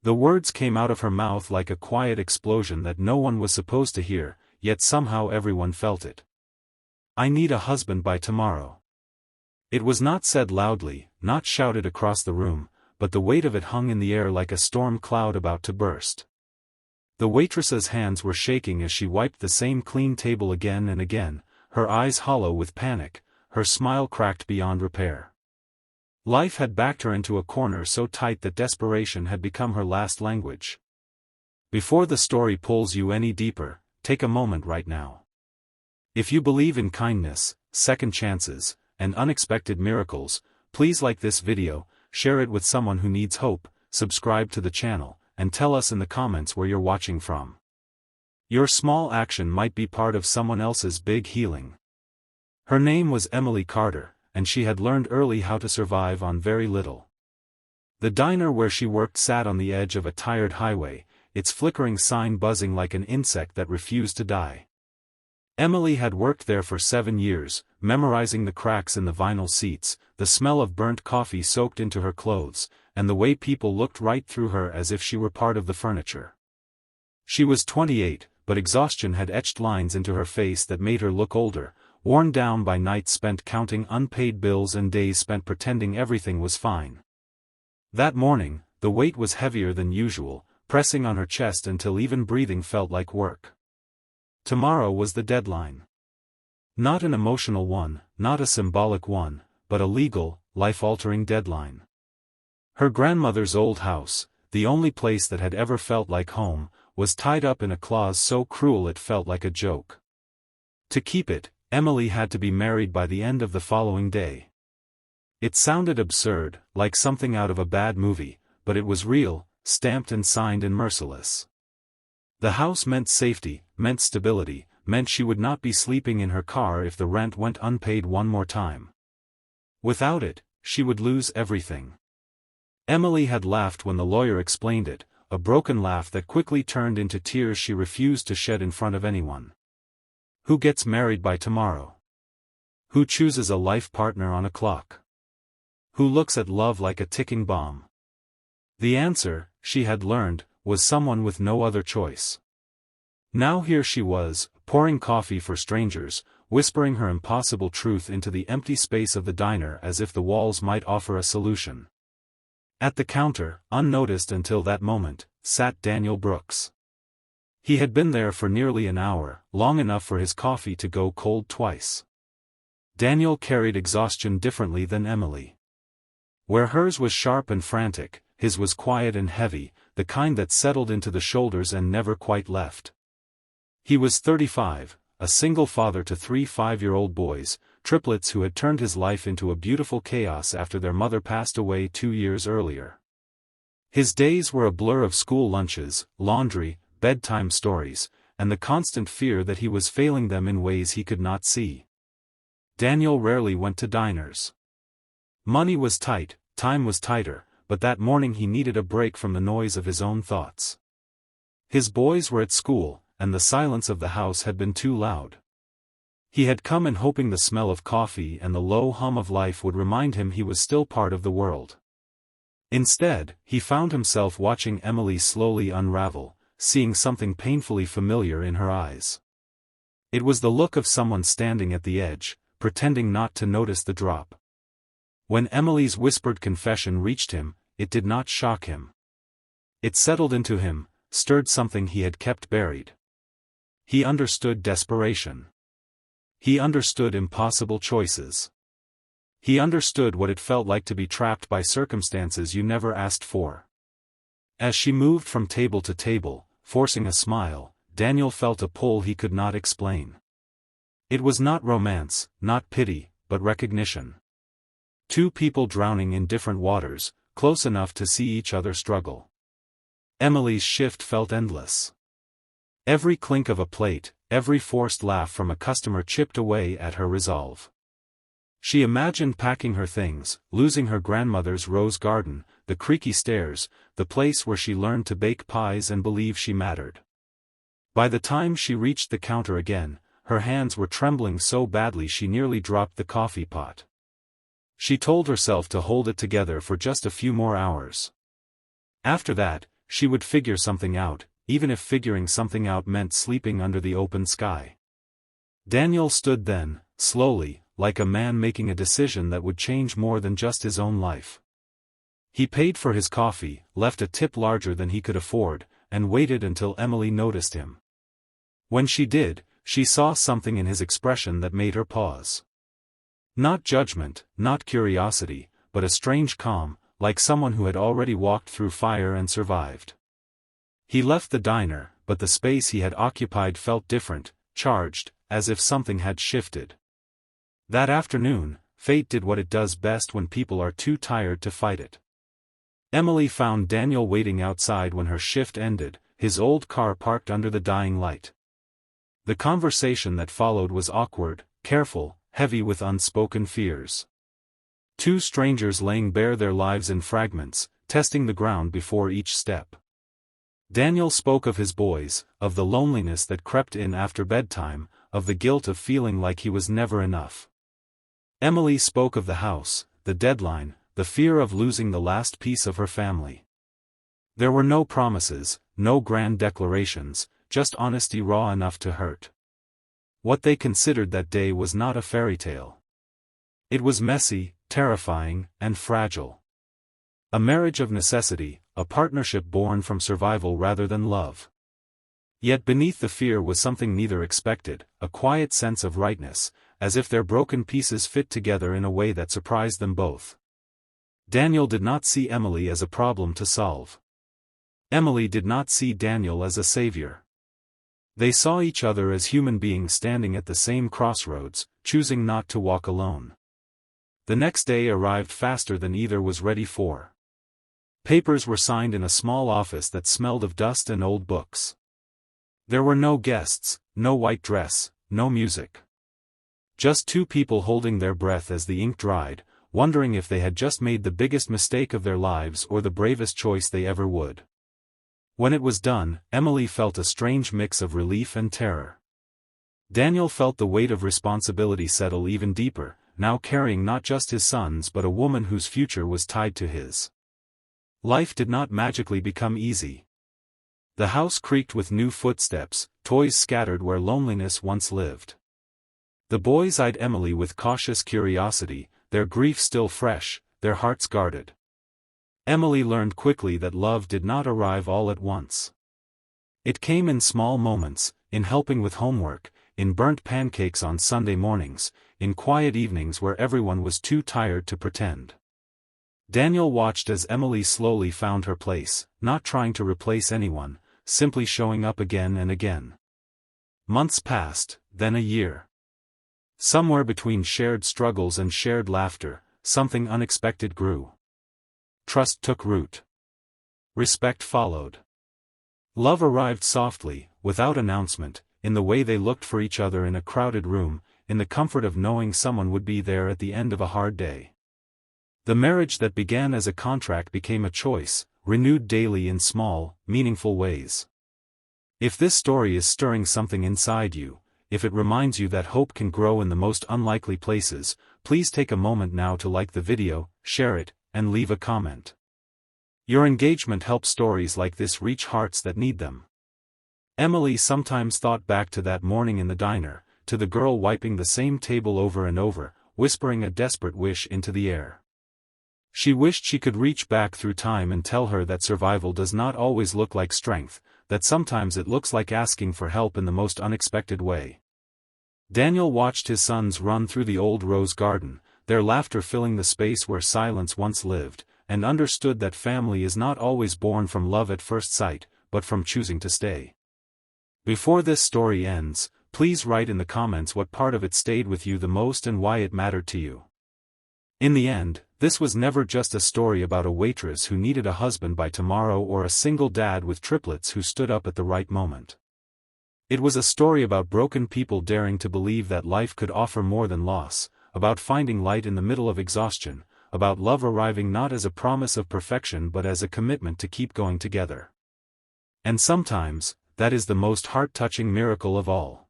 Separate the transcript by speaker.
Speaker 1: The words came out of her mouth like a quiet explosion that no one was supposed to hear, yet somehow everyone felt it. "I need a husband by tomorrow." It was not said loudly, not shouted across the room, but the weight of it hung in the air like a storm cloud about to burst. The waitress's hands were shaking as she wiped the same clean table again and again, her eyes hollow with panic, her smile cracked beyond repair. Life had backed her into a corner so tight that desperation had become her last language. Before the story pulls you any deeper, take a moment right now. If you believe in kindness, second chances, and unexpected miracles, please like this video, share it with someone who needs hope, subscribe to the channel, and tell us in the comments where you're watching from. Your small action might be part of someone else's big healing. Her name was Emily Carter, and she had learned early how to survive on very little. The diner where she worked sat on the edge of a tired highway, its flickering sign buzzing like an insect that refused to die. Emily had worked there for 7 years, memorizing the cracks in the vinyl seats, the smell of burnt coffee soaked into her clothes, and the way people looked right through her as if she were part of the furniture. She was 28, but exhaustion had etched lines into her face that made her look older, worn down by nights spent counting unpaid bills and days spent pretending everything was fine. That morning, the weight was heavier than usual, pressing on her chest until even breathing felt like work. Tomorrow was the deadline. Not an emotional one, not a symbolic one, but a legal, life-altering deadline. Her grandmother's old house, the only place that had ever felt like home, was tied up in a clause so cruel it felt like a joke. To keep it, Emily had to be married by the end of the following day. It sounded absurd, like something out of a bad movie, but it was real, stamped and signed and merciless. The house meant safety, meant stability, meant she would not be sleeping in her car if the rent went unpaid one more time. Without it, she would lose everything. Emily had laughed when the lawyer explained it, a broken laugh that quickly turned into tears she refused to shed in front of anyone. Who gets married by tomorrow? Who chooses a life partner on a clock? Who looks at love like a ticking bomb? The answer, she had learned, was someone with no other choice. Now here she was, pouring coffee for strangers, whispering her impossible truth into the empty space of the diner as if the walls might offer a solution. At the counter, unnoticed until that moment, sat Daniel Brooks. He had been there for nearly an hour, long enough for his coffee to go cold twice. Daniel carried exhaustion differently than Emily. Where hers was sharp and frantic, his was quiet and heavy, the kind that settled into the shoulders and never quite left. He was 35, a single father to 3 5-year-old boys, triplets who had turned his life into a beautiful chaos after their mother passed away 2 years earlier. His days were a blur of school lunches, laundry, bedtime stories, and the constant fear that he was failing them in ways he could not see. Daniel rarely went to diners. Money was tight, time was tighter, but that morning he needed a break from the noise of his own thoughts. His boys were at school, and the silence of the house had been too loud. He had come in hoping the smell of coffee and the low hum of life would remind him he was still part of the world. Instead, he found himself watching Emily slowly unravel, seeing something painfully familiar in her eyes. It was the look of someone standing at the edge, pretending not to notice the drop. When Emily's whispered confession reached him, it did not shock him. It settled into him, stirred something he had kept buried. He understood desperation. He understood impossible choices. He understood what it felt like to be trapped by circumstances you never asked for. As she moved from table to table, forcing a smile, Daniel felt a pull he could not explain. It was not romance, not pity, but recognition. Two people drowning in different waters, close enough to see each other struggle. Emily's shift felt endless. Every clink of a plate, every forced laugh from a customer chipped away at her resolve. She imagined packing her things, losing her grandmother's rose garden, the creaky stairs, the place where she learned to bake pies and believe she mattered. By the time she reached the counter again, her hands were trembling so badly she nearly dropped the coffee pot. She told herself to hold it together for just a few more hours. After that, she would figure something out, even if figuring something out meant sleeping under the open sky. Daniel stood then, slowly, like a man making a decision that would change more than just his own life. He paid for his coffee, left a tip larger than he could afford, and waited until Emily noticed him. When she did, she saw something in his expression that made her pause. Not judgment, not curiosity, but a strange calm, like someone who had already walked through fire and survived. He left the diner, but the space he had occupied felt different, charged, as if something had shifted. That afternoon, fate did what it does best when people are too tired to fight it. Emily found Daniel waiting outside when her shift ended, his old car parked under the dying light. The conversation that followed was awkward, careful, heavy with unspoken fears. Two strangers laying bare their lives in fragments, testing the ground before each step. Daniel spoke of his boys, of the loneliness that crept in after bedtime, of the guilt of feeling like he was never enough. Emily spoke of the house, the deadline, the fear of losing the last piece of her family. There were no promises, no grand declarations, just honesty raw enough to hurt. What they considered that day was not a fairy tale. It was messy, terrifying, and fragile. A marriage of necessity, a partnership born from survival rather than love. Yet beneath the fear was something neither expected, a quiet sense of rightness, as if their broken pieces fit together in a way that surprised them both. Daniel did not see Emily as a problem to solve. Emily did not see Daniel as a savior. They saw each other as human beings standing at the same crossroads, choosing not to walk alone. The next day arrived faster than either was ready for. Papers were signed in a small office that smelled of dust and old books. There were no guests, no white dress, no music. Just two people holding their breath as the ink dried, wondering if they had just made the biggest mistake of their lives or the bravest choice they ever would. When it was done, Emily felt a strange mix of relief and terror. Daniel felt the weight of responsibility settle even deeper, now carrying not just his sons but a woman whose future was tied to his. Life did not magically become easy. The house creaked with new footsteps, toys scattered where loneliness once lived. The boys eyed Emily with cautious curiosity, their grief still fresh, their hearts guarded. Emily learned quickly that love did not arrive all at once. It came in small moments, in helping with homework, in burnt pancakes on Sunday mornings, in quiet evenings where everyone was too tired to pretend. Daniel watched as Emily slowly found her place, not trying to replace anyone, simply showing up again and again. Months passed, then a year. Somewhere between shared struggles and shared laughter, something unexpected grew. Trust took root. Respect followed. Love arrived softly, without announcement, in the way they looked for each other in a crowded room, in the comfort of knowing someone would be there at the end of a hard day. The marriage that began as a contract became a choice, renewed daily in small, meaningful ways. If this story is stirring something inside you, if it reminds you that hope can grow in the most unlikely places, please take a moment now to like the video, share it, and leave a comment. Your engagement helps stories like this reach hearts that need them. Emily sometimes thought back to that morning in the diner, to the girl wiping the same table over and over, whispering a desperate wish into the air. She wished she could reach back through time and tell her that survival does not always look like strength, that sometimes it looks like asking for help in the most unexpected way. Daniel watched his sons run through the old rose garden, their laughter filling the space where silence once lived, and understood that family is not always born from love at first sight, but from choosing to stay. Before this story ends, please write in the comments what part of it stayed with you the most and why it mattered to you. In the end, this was never just a story about a waitress who needed a husband by tomorrow or a single dad with triplets who stood up at the right moment. It was a story about broken people daring to believe that life could offer more than loss, about finding light in the middle of exhaustion, about love arriving not as a promise of perfection but as a commitment to keep going together. And sometimes, that is the most heart-touching miracle of all.